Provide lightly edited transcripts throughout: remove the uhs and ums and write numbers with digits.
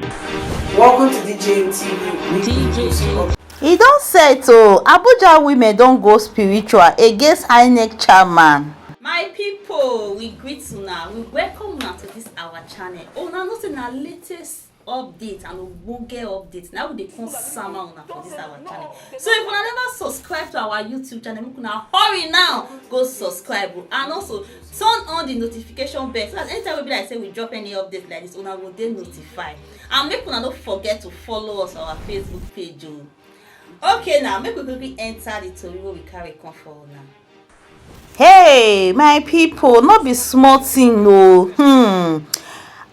Welcome to DJ TV. He don't say so. Abuja women don't go spiritual against INEC Chairman. My people, we greet you now. We welcome you to this our channel. Oh, now not in our latest update and ogbonge update. Now we dey come sama una for this our channel. So if you never subscribe to our YouTube channel, make una hurry now go subscribe and also turn on the notification bell so that anytime we be like say we drop any update like this, una go dey notified. And make una don't forget to follow us on our Facebook page. Okay, now make we quickly enter the tori wey we carry come for now. Hey, my people, not be small thing, no.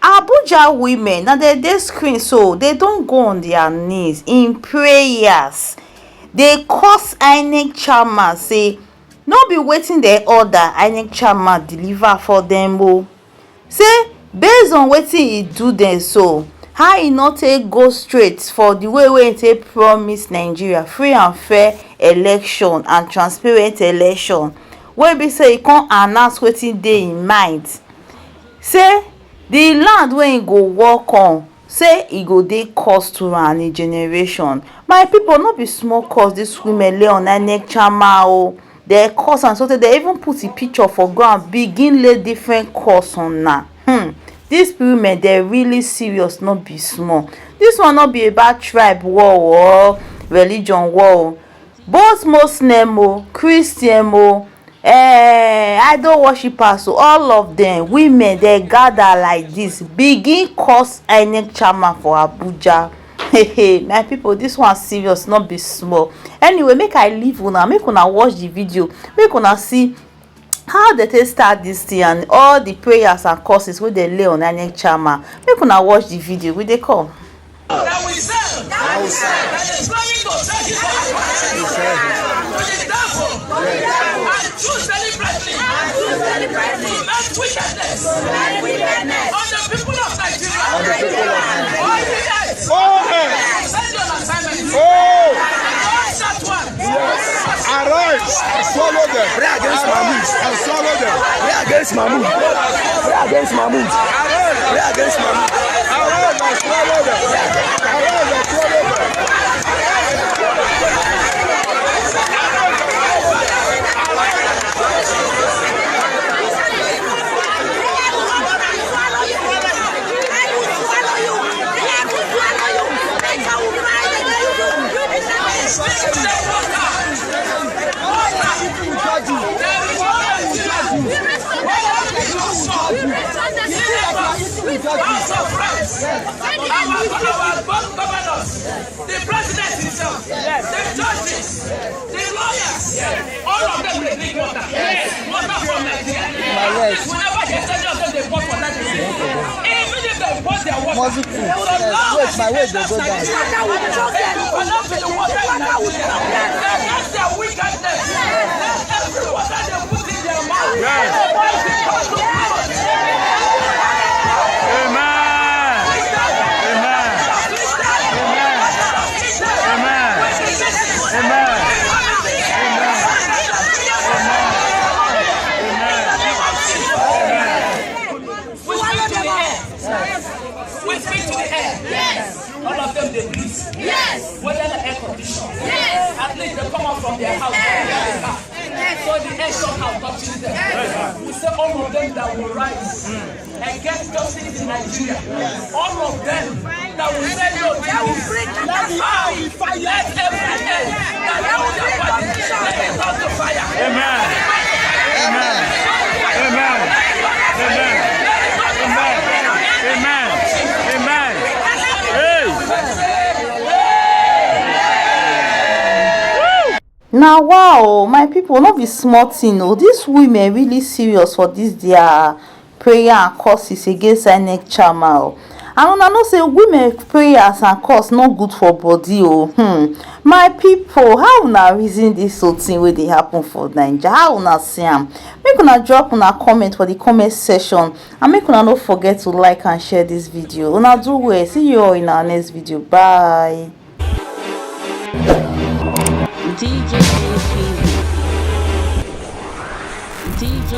Abuja women, now they screen so they don't go on their knees in prayers. They curse INEC Chairman, say, no be waiting the order INEC Chairman deliver for them. Oh. Say, based on waiting he do them so, how he not take go straight for the way he take promise Nigeria free and fair election and transparent election. Wey be say e come announce wetin dey in mind, say the land wey e go work on, say e go dey cost to am in generation. My people, no be small cost this women lay on INEC Chairman o. They cost am so they even put the picture for ground begin lay different costs on na. These women they really serious, not be small. This one not be about tribe war or religion war. Both Muslim o, Christian o, idol worshippers, so all of them women they gather like this begin cause INEC Chairman for Abuja. Hey, my people, this one serious, not be small. Anyway, make I leave una, make una watch the video, make una see how they take start this thing and all the prayers and curses wey they lay on INEC Chairman. Make una watch the video wey dey come. Arise and swallow them. Pray against Mahmoud and swallow them. Pray against Mahmoud. Pray against Mahmoud. Pray against Mahmoud. Arise and swallow them. Arise and swallow them. Our governors, the president himself, the judges, the lawyers, all of them they drink water. Water from Nigeria. Whenever they send them, they pour water. Even if they pour their water, they will not my way they go down. They cannot be the water in Nigeria. That's their wickedness. Every water they put in their mouth. All of them they breathe. Yes. Whether the air condition. Yes. At least they come out from their house. Yes. So the air somehow touches them. Yes. We say all of them that will rise and get justice in Nigeria. Yes. All of them that will say no. That will break the fire. Let every end that knows their body let it come to fire. Amen. Amen. Amen. Amen. Amen. Amen. Amen. Now wow, my people, not be small thing. Oh, these women really serious for this their prayer and curses against INEC Chairman. And una know say women prayers and curse not good for body. My people, how una reason this whole thing wey dey happen for Naija? How una see am? Make una drop una comment for the comment section and make una no forget to like and share this video. Una do well. See you all in our next video. Bye. DJ TV. DJ